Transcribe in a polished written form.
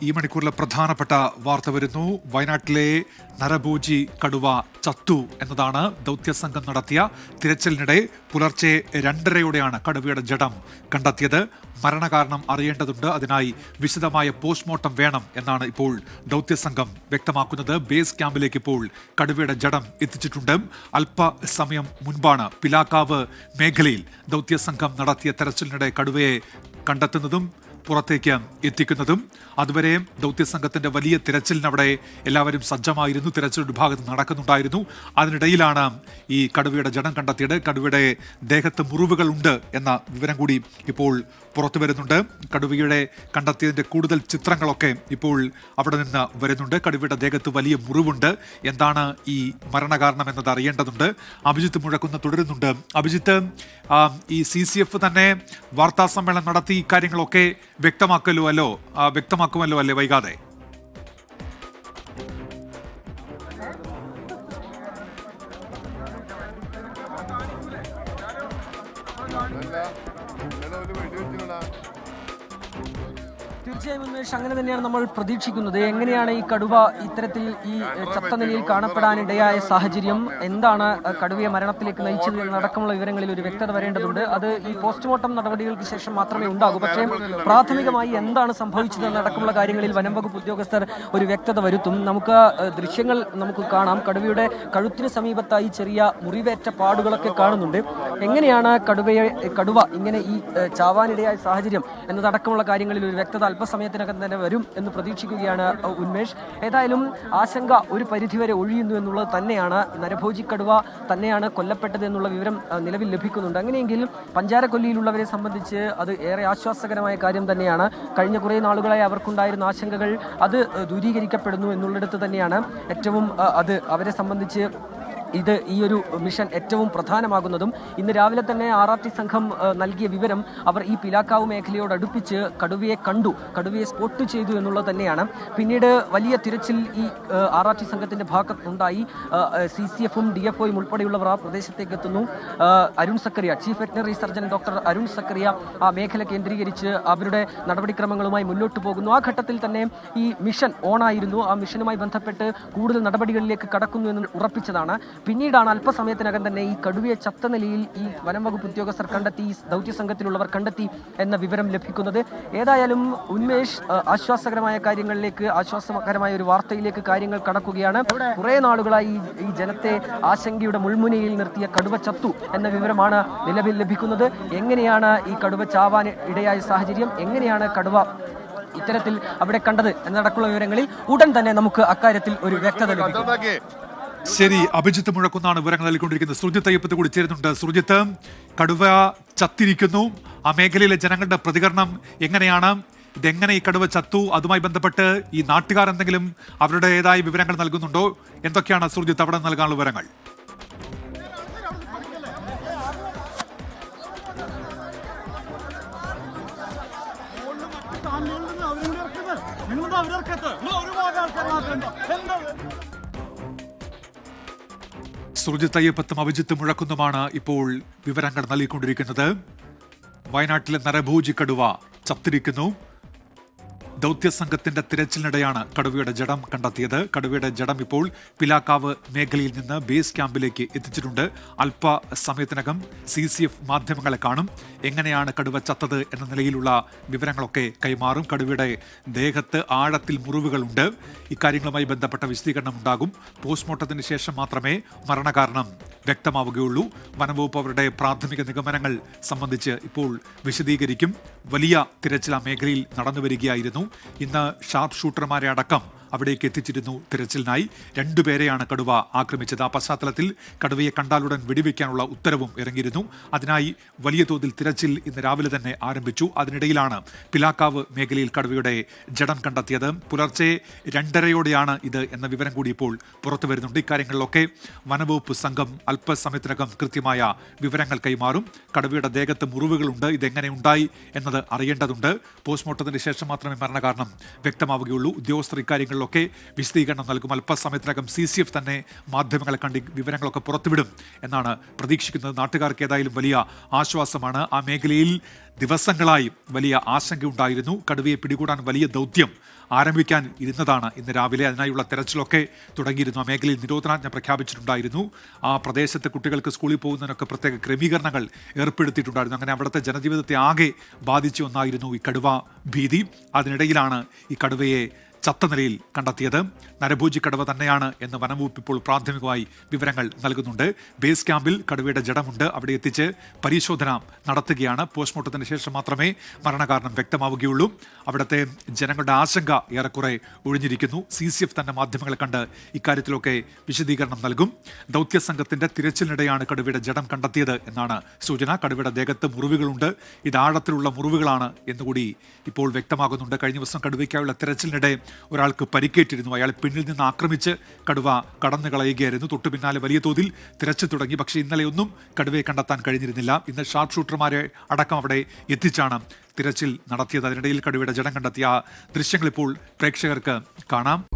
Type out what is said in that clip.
ഈ മണിക്കൂറിലെ പ്രധാനപ്പെട്ട വാർത്ത വരുന്നു. വയനാട്ടിലെ നരഭോജി കടുവ ചത്തു എന്നതാണ്. ദൗത്യസംഘം നടത്തിയ തിരച്ചിലിനിടെ പുലർച്ചെ 2:30യോടെയാണ് കടുവയുടെ ജഡം കണ്ടെത്തിയത്. മരണകാരണം അറിയേണ്ടതുണ്ട്. അതിനായി വിശദമായ പോസ്റ്റ്മോർട്ടം വേണം എന്നാണ് ഇപ്പോൾ ദൗത്യസംഘം വ്യക്തമാക്കുന്നത്. ബേസ് ക്യാമ്പിലേക്ക് ഇപ്പോൾ കടുവയുടെ ജഡം എത്തിച്ചിട്ടുണ്ട്. അല്പസമയം മുൻപാണ് പിലാക്കാവ് മേഖലയിൽ ദൗത്യസംഘം നടത്തിയ തെരച്ചിലിനിടെ കടുവയെ കണ്ടെത്തുന്നതും പുറത്തേക്ക് എത്തിക്കുന്നതും. അതുവരെ ദൗത്യസംഘത്തിന്റെ വലിയ തിരച്ചിലിനവിടെ എല്ലാവരും സജ്ജമായിരുന്നു. തിരച്ചിൽ ഒരു ഭാഗത്ത് നടക്കുന്നുണ്ടായിരുന്നു. അതിനിടയിലാണ് ഈ കടുവയുടെ ജഡം കണ്ടെത്തിയത്. കടുവയുടെ ദേഹത്ത് മുറിവുകളുണ്ട് എന്ന വിവരം കൂടി ഇപ്പോൾ പുറത്തു വരുന്നുണ്ട്. കടുവയുടെ കണ്ടെത്തിയതിന്റെ കൂടുതൽ ചിത്രങ്ങളൊക്കെ ഇപ്പോൾ അവിടെ നിന്ന് വരുന്നുണ്ട്. കടുവയുടെ ദേഹത്ത് വലിയ മുറിവുണ്ട്. എന്താണ് ഈ മരണകാരണം എന്നത് അറിയേണ്ടതുണ്ട്. അഭിജിത്ത് മുഴക്കുന്ന തുടരുന്നുണ്ട്. അഭിജിത്ത്, ഈ CCF തന്നെ വാർത്താ സമ്മേളനം നടത്തി ഇക്കാര്യങ്ങളൊക്കെ വ്യക്തമാക്കുമല്ലോ അല്ലേ വൈകാതെ? തീർച്ചയായും ഉന്മേഷ്, അങ്ങനെ തന്നെയാണ് നമ്മൾ പ്രതീക്ഷിക്കുന്നത്. എങ്ങനെയാണ് ഈ കടുവ ഇത്തരത്തിൽ ഈ ചത്ത നിലയിൽ കാണപ്പെടാനിടയായ സാഹചര്യം, എന്താണ് കടുവയെ മരണത്തിലേക്ക് നയിച്ചത് എന്നടക്കമുള്ള വിവരങ്ങളിൽ ഒരു വ്യക്തത വരേണ്ടതുണ്ട്. അത് ഈ പോസ്റ്റ്മോർട്ടം നടപടികൾക്ക് ശേഷം മാത്രമേ ഉണ്ടാകൂ. പക്ഷേ പ്രാഥമികമായി എന്താണ് സംഭവിച്ചത് എന്നടക്കമുള്ള കാര്യങ്ങളിൽ വനം വകുപ്പ് ഉദ്യോഗസ്ഥർ ഒരു വ്യക്തത വരുത്തും. നമുക്ക് ദൃശ്യങ്ങൾ കാണാം. കടുവയുടെ കഴുത്തിന് സമീപത്തായി ചെറിയ മുറിവേറ്റ പാടുകളൊക്കെ കാണുന്നുണ്ട്. എങ്ങനെയാണ് കടുവ ഇങ്ങനെ ഈ ചാവാനിടയായ സാഹചര്യം എന്നതടക്കമുള്ള കാര്യങ്ങളിൽ ഒരു വ്യക്തത അല്പസമയത്തിനകം തന്നെ വരും എന്ന് പ്രതീക്ഷിക്കുകയാണ് ഉന്മേഷ്. ഏതായാലും ആശങ്ക ഒരു പരിധിവരെ ഒഴിയുന്നു എന്നുള്ളത് തന്നെയാണ്. നരഭോജി കടുവ തന്നെയാണ് കൊല്ലപ്പെട്ടത് എന്നുള്ള വിവരം നിലവിൽ ലഭിക്കുന്നുണ്ട്. അങ്ങനെയെങ്കിൽ പഞ്ചാരക്കൊല്ലിയിലുള്ളവരെ സംബന്ധിച്ച് അത് ഏറെ ആശ്വാസകരമായ കാര്യം തന്നെയാണ്. കഴിഞ്ഞ കുറേ നാളുകളായി അവർക്കുണ്ടായിരുന്ന ആശങ്കകൾ അത് ദൂരീകരിക്കപ്പെടുന്നു എന്നുള്ളിടത്ത് തന്നെയാണ് ഏറ്റവും അത് അവരെ സംബന്ധിച്ച് ഈ ഒരു മിഷൻ ഏറ്റവും പ്രധാനമാകുന്നതും. ഇന്ന് രാവിലെ തന്നെ RRT സംഘം നൽകിയ വിവരം, അവർ ഈ പിലാക്കാവ് മേഖലയോട് അടുപ്പിച്ച് കടുവയെ സ്പോട്ട് ചെയ്തു എന്നുള്ളത് തന്നെയാണ്. പിന്നീട് വലിയ തിരച്ചിൽ ഈ RRT സംഘത്തിന്റെ ഭാഗത്തുണ്ടായി. CCFും DFOയും ഉൾപ്പെടെയുള്ളവർ ആ പ്രദേശത്തേക്ക് എത്തുന്നു. Arun Zachariah, chief veterinary surgeon doctor Arun Zachariah ആ മേഖല കേന്ദ്രീകരിച്ച് അവരുടെ നടപടിക്രമങ്ങളുമായി മുന്നോട്ട് പോകുന്നു. ആ ഘട്ടത്തിൽ തന്നെ ഈ മിഷൻ ഓണായിരുന്നു. ആ മിഷനുമായി ബന്ധപ്പെട്ട് കൂടുതൽ നടപടികളിലേക്ക് കടക്കുന്നു എന്ന് ഉറപ്പിച്ചതാണ്. പിന്നീടാണ് അല്പസമയത്തിനകം തന്നെ ഈ കടുവയെ ചത്ത നിലയിൽ ഈ വനം വകുപ്പ് ഉദ്യോഗസ്ഥർ കണ്ടെത്തി, ഈ ദൗത്യസംഘത്തിലുള്ളവർ കണ്ടെത്തി എന്ന വിവരം ലഭിക്കുന്നത്. ഏതായാലും ഉന്മേഷ്, ആശ്വാസകരമായ ഒരു വാർത്തയിലേക്ക് കാര്യങ്ങൾ കടക്കുകയാണ്. കുറെ നാളുകളായി ഈ ജനത്തെ ആശങ്കയുടെ മുൾമുനയിൽ നിർത്തിയ കടുവ ചത്തു എന്ന വിവരമാണ് നിലവിൽ ലഭിക്കുന്നത്. എങ്ങനെയാണ് ഈ കടുവ ചാവാൻ ഇടയായ സാഹചര്യം, എങ്ങനെയാണ് കടുവ ഇത്തരത്തിൽ അവിടെ കണ്ടത് എന്നടക്കമുള്ള വിവരങ്ങളിൽ ഉടൻ തന്നെ നമുക്ക് അക്കാര്യത്തിൽ ഒരു വ്യക്തത ലഭിക്കും. ശരി, അഭിജിത്ത് മുഴക്കുന്നാണ് വിവരങ്ങൾ നൽകിക്കൊണ്ടിരിക്കുന്നത്. സുർജിത്ത് അയ്യപ്പത്ത് കൂടി ചേരുന്നുണ്ട്. സുർജിത്ത്, കടുവ ചത്തിരിക്കുന്നു. ആ മേഖലയിലെ ജനങ്ങളുടെ പ്രതികരണം എങ്ങനെയാണ്? ഇതെങ്ങനെ ഈ കടുവ ചത്തു? അതുമായി ബന്ധപ്പെട്ട് ഈ നാട്ടുകാർ എന്തെങ്കിലും അവരുടേതായ വിവരങ്ങൾ നൽകുന്നുണ്ടോ? എന്തൊക്കെയാണ് സുർജിത്ത് അവിടെ നൽകാനുള്ള വിവരങ്ങൾ? സുർജിത്ത് അയ്യപ്പത്തും അഭിജിത്ത് മുഴക്കുന്നുമാണ് ഇപ്പോൾ വിവരങ്ങൾ നൽകിക്കൊണ്ടിരിക്കുന്നത്. വയനാട്ടിലെ നരഭോജി കടുവ ചത്തിരിക്കുന്നു. ദൗത്യസംഘത്തിന്റെ തിരച്ചിലിനിടെയാണ് കടുവയുടെ ജഡം കണ്ടെത്തിയത്. കടുവയുടെ ജഡം ഇപ്പോൾ പിലാക്കാവ് മേഖലയിൽ നിന്ന് ബേസ് ക്യാമ്പിലേക്ക് എത്തിച്ചിട്ടുണ്ട്. അല്പസമയത്തിനകം CCF മാധ്യമങ്ങളെ കാണും. എങ്ങനെയാണ് കടുവ ചത്തത് എന്ന നിലയിലുള്ള വിവരങ്ങളൊക്കെ കൈമാറും. കടുവയുടെ ദേഹത്ത് ആഴത്തിൽ മുറിവുകളുണ്ട്. ഇക്കാര്യങ്ങളുമായി ബന്ധപ്പെട്ട വിശദീകരണം ഉണ്ടാകും. പോസ്റ്റ്മോർട്ടത്തിന് ശേഷം മാത്രമേ മരണകാരണം വ്യക്തമാവുകയുള്ളൂ. വനംവകുപ്പ് അവരുടെ പ്രാഥമിക നിഗമനങ്ങൾ സംബന്ധിച്ച് ഇപ്പോൾ വിശദീകരിക്കും. വലിയ തിരച്ചിൽ ആ മേഖലയിൽ നടന്നുവരികയായിരുന്നു. ഇന്ന് ഷാർപ്പ് ഷൂട്ടർമാരെ അടക്കം അവിടേക്ക് എത്തിച്ചിരുന്നു തിരച്ചിലിനായി. 2 പേരെയാണ് കടുവ ആക്രമിച്ചത്. ആ പശ്ചാത്തലത്തിൽ കടുവയെ കണ്ടാലുടൻ വെടിവെക്കാനുള്ള ഉത്തരവും ഇറങ്ങിയിരുന്നു. അതിനായി വലിയ തോതിൽ തിരച്ചിൽ ഇന്ന് രാവിലെ തന്നെ ആരംഭിച്ചു. അതിനിടയിലാണ് പിലാക്കാവ് മേഖലയിൽ കടുവയുടെ ജഡം കണ്ടെത്തിയത്. പുലർച്ചെ 2:30യോടെയാണ് ഇത് എന്ന വിവരം കൂടി ഇപ്പോൾ പുറത്തു വരുന്നുണ്ട്. ഇക്കാര്യങ്ങളിലൊക്കെ വനവകുപ്പ് സംഘം അല്പസമയത്തിനകം കൃത്യമായ വിവരങ്ങൾ കൈമാറും. കടുവയുടെ ദേഹത്ത് മുറിവുകളുണ്ട്. ഇതെങ്ങനെ ഉണ്ടായി എന്നത് അറിയേണ്ടതുണ്ട്. പോസ്റ്റ്മോർട്ടത്തിന് ശേഷം മാത്രമേ മരണകാരണം വ്യക്തമാവുകയുള്ളൂ. ഉദ്യോഗസ്ഥർ ഇക്കാര്യങ്ങളിൽ കാര്യങ്ങളിലൊക്കെ വിശദീകരണം നൽകും. അല്പസമയത്തിനകം CCF തന്നെ മാധ്യമങ്ങളെ കണ്ട് വിവരങ്ങളൊക്കെ പുറത്തുവിടും എന്നാണ് പ്രതീക്ഷിക്കുന്നത്. നാട്ടുകാർക്ക് ഏതായാലും വലിയ ആശ്വാസമാണ്. ആ മേഖലയിൽ ദിവസങ്ങളായി വലിയ ആശങ്കയുണ്ടായിരുന്നു. കടുവയെ പിടികൂടാൻ വലിയ ദൗത്യം ആരംഭിക്കാൻ ഇരുന്നതാണ് ഇന്ന് രാവിലെ. അതിനായുള്ള തെരച്ചിലൊക്കെ തുടങ്ങിയിരുന്നു. ആ മേഖലയിൽ നിരോധനാജ്ഞ പ്രഖ്യാപിച്ചിട്ടുണ്ടായിരുന്നു. ആ പ്രദേശത്തെ കുട്ടികൾക്ക് സ്കൂളിൽ പോകുന്നതിനൊക്കെ പ്രത്യേക ക്രമീകരണങ്ങൾ ഏർപ്പെടുത്തിയിട്ടുണ്ടായിരുന്നു. അങ്ങനെ അവിടുത്തെ ജനജീവിതത്തെ ആകെ ബാധിച്ച ഒന്നായിരുന്നു ഈ കടുവ ഭീതി. അതിനിടയിലാണ് ഈ കടുവയെ ചത്ത നിലയിൽ കണ്ടെത്തിയത്. നരഭോജി കടുവ തന്നെയാണ് എന്ന് വനംവകുപ്പ് ഇപ്പോൾ പ്രാഥമികമായി വിവരങ്ങൾ നൽകുന്നുണ്ട്. ബേസ് ക്യാമ്പിൽ കടുവയുടെ ജഡമുണ്ട്. അവിടെ എത്തിച്ച് പരിശോധന നടത്തുകയാണ്. പോസ്റ്റ്മോർട്ടത്തിന് ശേഷം മാത്രമേ മരണകാരണം വ്യക്തമാവുകയുള്ളൂ. അവിടുത്തെ ജനങ്ങളുടെ ആശങ്ക ഏറെക്കുറെ ഒഴിഞ്ഞിരിക്കുന്നു. CCF തന്നെ മാധ്യമങ്ങളെ കണ്ട് ഇക്കാര്യത്തിലൊക്കെ വിശദീകരണം നൽകും. ദൗത്യസംഘത്തിന്റെ തിരച്ചിലിനിടെയാണ് കടുവയുടെ ജഡം കണ്ടെത്തിയത് എന്നാണ് സൂചന. കടുവയുടെ ദേഹത്ത് മുറിവുകളുണ്ട്. ഇത് ആഴത്തിലുള്ള മുറിവുകളാണ് എന്നുകൂടി ഇപ്പോൾ വ്യക്തമാകുന്നുണ്ട്. കഴിഞ്ഞ ദിവസം കടുവയ്ക്കായുള്ള തിരച്ചിലിനിടെ ഒരാൾക്ക് പരിക്കേറ്റിരുന്നു. അയാൾ പിന്നിൽ നിന്ന് ആക്രമിച്ച് കടുവ കടന്നു കളയുകയായിരുന്നു. തൊട്ടു പിന്നാലെ വലിയ തോതിൽ തിരച്ചിൽ തുടങ്ങി. പക്ഷേ ഇന്നലെയൊന്നും കടുവയെ കണ്ടെത്താൻ കഴിഞ്ഞിരുന്നില്ല. ഇന്ന് ഷാർപ്പ് ഷൂട്ടർമാരെ അടക്കം അവിടെ എത്തിച്ചാണ് തിരച്ചിൽ നടത്തിയത്. അതിനിടയിൽ കടുവയുടെ ജഡം കണ്ടെത്തിയ ദൃശ്യങ്ങൾ ഇപ്പോൾ പ്രേക്ഷകർക്ക് കാണാം.